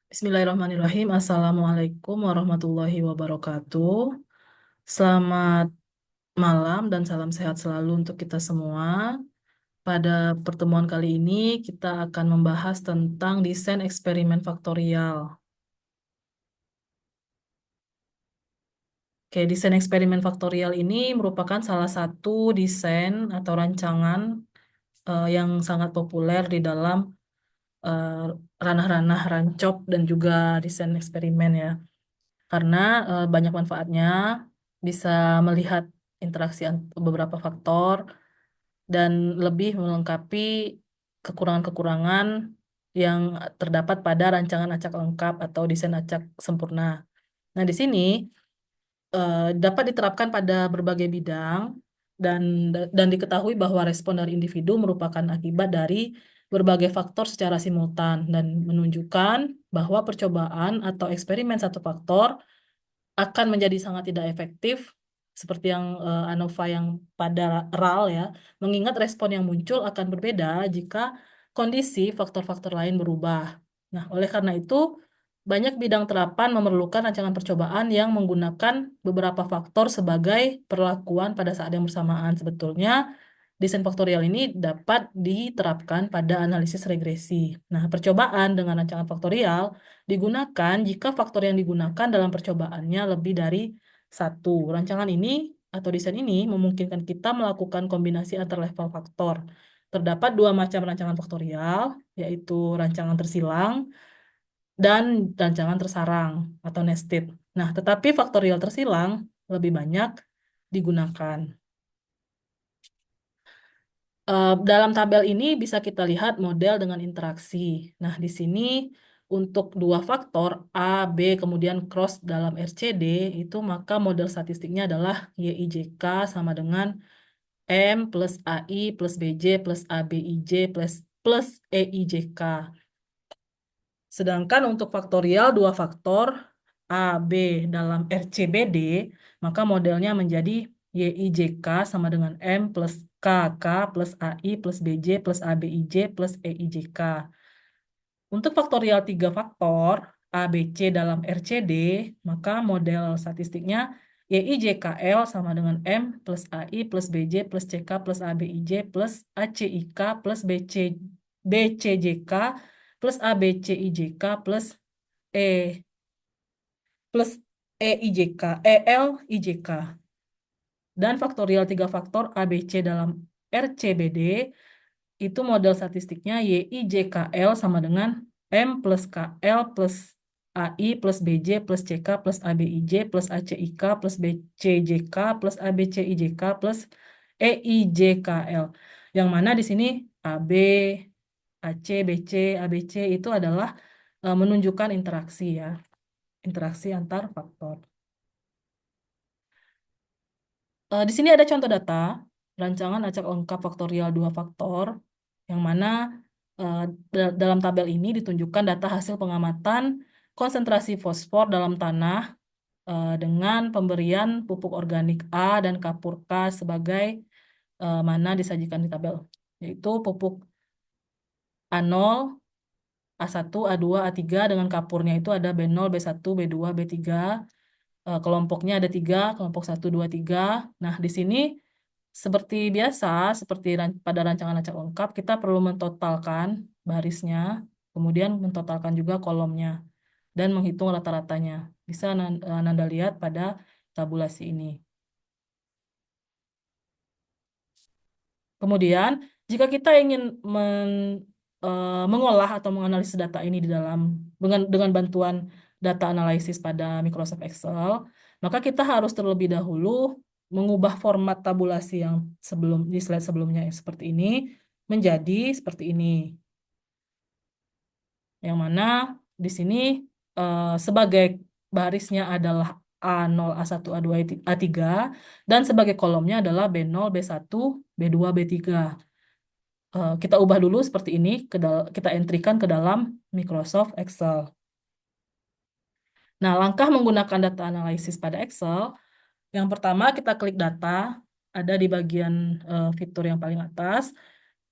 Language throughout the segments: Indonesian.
Bismillahirrahmanirrahim. Assalamualaikum warahmatullahi wabarakatuh. Selamat malam dan salam sehat selalu untuk kita semua. Pada pertemuan kali ini kita akan membahas tentang desain eksperimen faktorial. Oke, desain eksperimen faktorial ini merupakan salah satu desain atau rancangan yang sangat populer di dalam eh, ranah-ranah rancop dan juga desain eksperimen ya. Karena banyak manfaatnya, bisa melihat interaksi beberapa faktor dan lebih melengkapi kekurangan-kekurangan yang terdapat pada rancangan acak lengkap atau desain acak sempurna. Nah, di sini dapat diterapkan pada berbagai bidang dan dan diketahui bahwa respon dari individu merupakan akibat dari berbagai faktor secara simultan dan menunjukkan bahwa percobaan atau eksperimen satu faktor akan menjadi sangat tidak efektif seperti yang ANOVA yang pada RAL ya, mengingat respon yang muncul akan berbeda jika kondisi faktor-faktor lain berubah. Nah, oleh karena itu, banyak bidang terapan memerlukan rancangan percobaan yang menggunakan beberapa faktor sebagai perlakuan pada saat yang bersamaan. Sebetulnya, desain faktorial ini dapat diterapkan pada analisis regresi. Nah, percobaan dengan rancangan faktorial digunakan jika faktor yang digunakan dalam percobaannya lebih dari satu. Rancangan ini atau desain ini memungkinkan kita melakukan kombinasi antar level faktor. Terdapat dua macam rancangan faktorial, yaitu rancangan tersilang dan rancangan tersarang atau nested. Nah, tetapi faktorial tersilang lebih banyak digunakan. Dalam tabel ini bisa kita lihat model dengan interaksi. Nah, di sini untuk dua faktor A, B, kemudian cross dalam RCD, itu maka model statistiknya adalah YIJK sama dengan M plus AI plus BJ plus ABIJ plus EIJK. Sedangkan untuk faktorial dua faktor A, B dalam RCBD, maka modelnya menjadi YIJK sama dengan M plus KK plus AI plus BJ plus ABIJ plus EIJK. Untuk faktorial tiga faktor A, B, C dalam RCD, maka model statistiknya YIJKL sama dengan M plus AI plus BJ plus CK plus ABIJ plus ACIK plus BCJK plus ABCIJK plus E plus EIJK, ELIJK. Dan faktorial tiga faktor ABC dalam RCBD itu model statistiknya YIJKL sama dengan M plus KL plus AI plus BJ plus CK plus ABIJ plus ACIK plus BCJK plus ABCIJK plus EIJKL. Yang mana di sini AB, AC, BC, ABC itu adalah menunjukkan interaksi ya, interaksi antar faktor. Di sini ada contoh data rancangan acak lengkap faktorial dua faktor, yang mana eh, dalam tabel ini ditunjukkan data hasil pengamatan konsentrasi fosfor dalam tanah dengan pemberian pupuk organik A dan kapur K sebagai mana disajikan di tabel, yaitu pupuk A0, A1, A2, A3 dengan kapurnya itu ada B0, B1, B2, B3. Kelompoknya ada 3, kelompok 1, 2, 3. Nah, di sini seperti biasa, seperti pada rancangan acak lengkap, kita perlu mentotalkan barisnya, kemudian mentotalkan juga kolomnya, dan menghitung rata-ratanya. Bisa Nanda lihat pada tabulasi ini. Kemudian, jika kita ingin mengolah atau menganalisis data ini di dalam dengan bantuan data analisis pada Microsoft Excel, maka kita harus terlebih dahulu mengubah format tabulasi yang di slide sebelumnya yang seperti ini menjadi seperti ini. Yang mana di sini sebagai barisnya adalah A0, A1, A2, A3 dan sebagai kolomnya adalah B0, B1, B2, B3. Kita ubah dulu seperti ini, kita entrykan ke dalam Microsoft Excel. Nah, langkah menggunakan data analisis pada Excel, yang pertama kita klik data, ada di bagian fitur yang paling atas,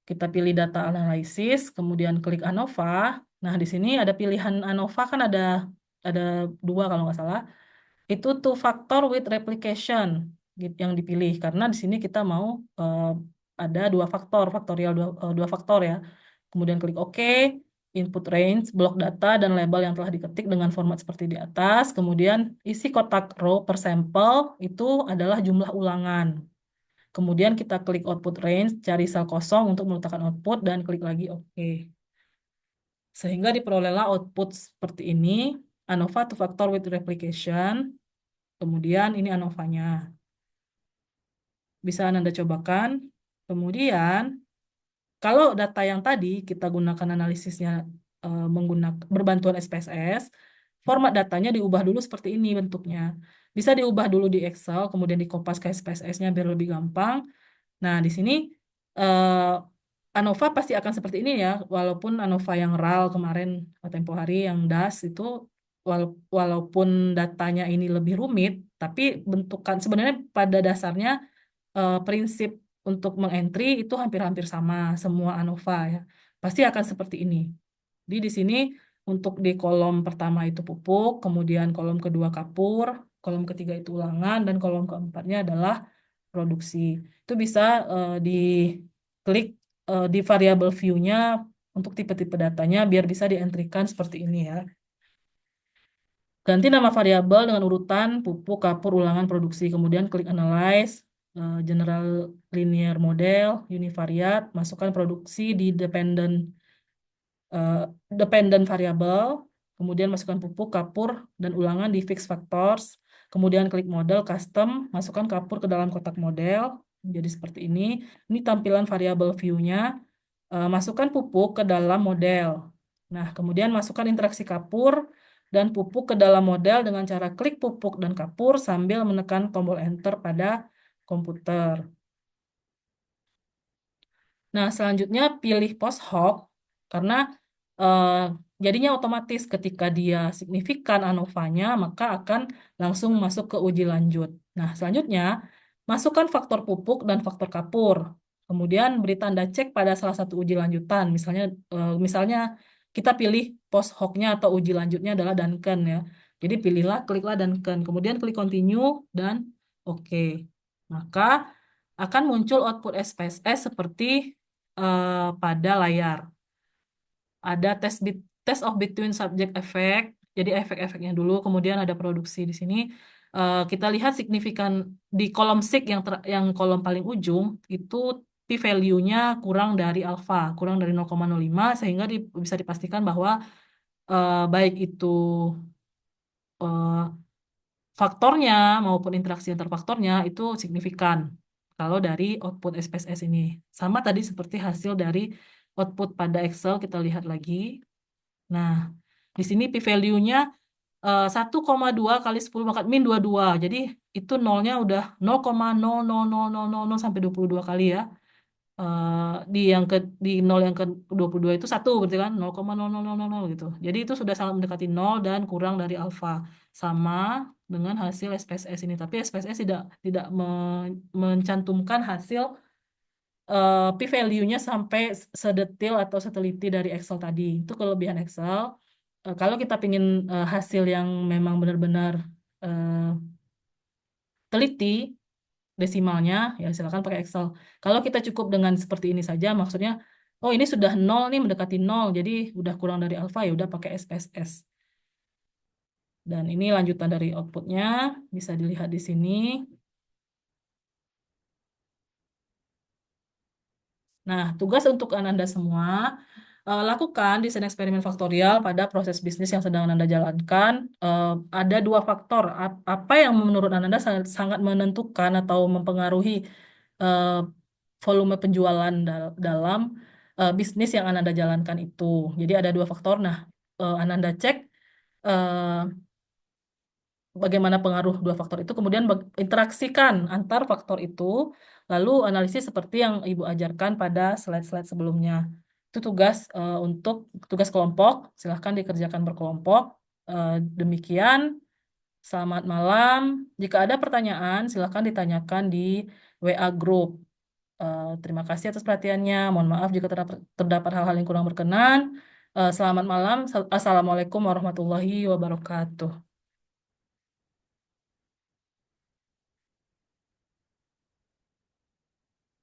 kita pilih data analisis, kemudian klik ANOVA, Nah, di sini ada pilihan ANOVA kan ada dua kalau nggak salah. Itu two factor with replication yang dipilih karena di sini kita mau ada dua faktor, faktorial dua faktor ya. Kemudian klik OK, input range, blok data dan label yang telah diketik dengan format seperti di atas. Kemudian isi kotak row per sampel itu adalah jumlah ulangan. Kemudian kita klik output range, cari sel kosong untuk meletakkan output dan klik lagi OK. Sehingga diperolehlah output seperti ini, ANOVA two factor with replication. Kemudian ini ANOVA-nya. Bisa Anda cobakan. Kemudian, kalau data yang tadi kita gunakan analisisnya menggunakan berbantuan SPSS, format datanya diubah dulu seperti ini bentuknya. Bisa diubah dulu di Excel, kemudian dikopas ke SPSS-nya biar lebih gampang. Nah, di sini eh, ANOVA pasti akan seperti ini ya, walaupun ANOVA yang RAL kemarin tempo hari yang DAS itu walaupun datanya ini lebih rumit, tapi bentukan sebenarnya pada dasarnya prinsip untuk mengentry itu hampir-hampir sama semua ANOVA ya. Pasti akan seperti ini. Jadi di sini untuk di kolom pertama itu pupuk, kemudian kolom kedua kapur, kolom ketiga itu ulangan, dan kolom keempatnya adalah produksi. Itu bisa diklik di variable view-nya untuk tipe-tipe datanya biar bisa dientrikan seperti ini ya. Ganti nama variabel dengan urutan pupuk, kapur, ulangan, produksi. Kemudian klik Analyze, General Linear Model, Univariate, masukkan produksi di eh, dependent variable, kemudian masukkan pupuk, kapur, dan ulangan di fixed factors, kemudian klik model, custom, masukkan kapur ke dalam kotak model, jadi seperti ini. Ini tampilan variabel view-nya, masukkan pupuk ke dalam model. Nah, kemudian masukkan interaksi kapur dan pupuk ke dalam model dengan cara klik pupuk dan kapur sambil menekan tombol enter pada komputer. Nah, selanjutnya pilih post hoc karena eh, jadinya otomatis ketika dia signifikan ANOVA-nya maka akan langsung masuk ke uji lanjut. Nah, selanjutnya masukkan faktor pupuk dan faktor kapur. Kemudian beri tanda cek pada salah satu uji lanjutan. Misalnya kita pilih post hoc-nya atau uji lanjutnya adalah Duncan ya. Jadi kliklah Duncan. Kemudian klik continue dan oke. Maka akan muncul output SPSS seperti pada layar. Ada test of between subject effect, jadi efek-efeknya dulu, kemudian ada produksi di sini. Kita lihat signifikan di kolom sig yang kolom paling ujung itu p-value-nya kurang dari alfa, kurang dari 0,05 sehingga bisa dipastikan bahwa baik itu eh, faktornya maupun interaksi antar faktornya itu signifikan kalau dari output SPSS ini. Sama tadi seperti hasil dari output pada Excel kita lihat lagi. Nah, di sini p-value-nya 1,2 kali 10 pangkat min 22. Jadi itu nolnya udah 0,00000 sampai 22 kali ya. Di nol yang ke 22 itu satu berarti kan 0,0000 gitu. Jadi itu sudah sangat mendekati nol dan kurang dari alfa. Sama dengan hasil SPSS ini. Tapi SPSS tidak mencantumkan hasil p-value-nya sampai sedetil atau seteliti dari Excel tadi. Itu kelebihan Excel. Kalau kita ingin hasil yang memang benar-benar eh, teliti desimalnya, ya silakan pakai Excel. Kalau kita cukup dengan seperti ini saja, maksudnya, oh ini sudah nol nih mendekati nol, jadi udah kurang dari alfa ya udah pakai SPSS. Dan ini lanjutan dari outputnya, bisa dilihat di sini. Nah, tugas untuk Ananda semua, lakukan desain eksperimen faktorial pada proses bisnis yang sedang Ananda jalankan. Ada dua faktor, apa yang menurut Ananda sangat menentukan atau mempengaruhi eh, volume penjualan dalam bisnis yang Ananda jalankan itu. Jadi ada dua faktor. Nah, Ananda cek eh, bagaimana pengaruh dua faktor itu, kemudian interaksikan antar faktor itu, lalu analisis seperti yang Ibu ajarkan pada slide-slide sebelumnya. Itu untuk tugas kelompok, silahkan dikerjakan berkelompok. Demikian, selamat malam. Jika ada pertanyaan, silahkan ditanyakan di WA Group. Terima kasih atas perhatiannya. Mohon maaf jika terdapat hal-hal yang kurang berkenan. Selamat malam. Assalamualaikum warahmatullahi wabarakatuh.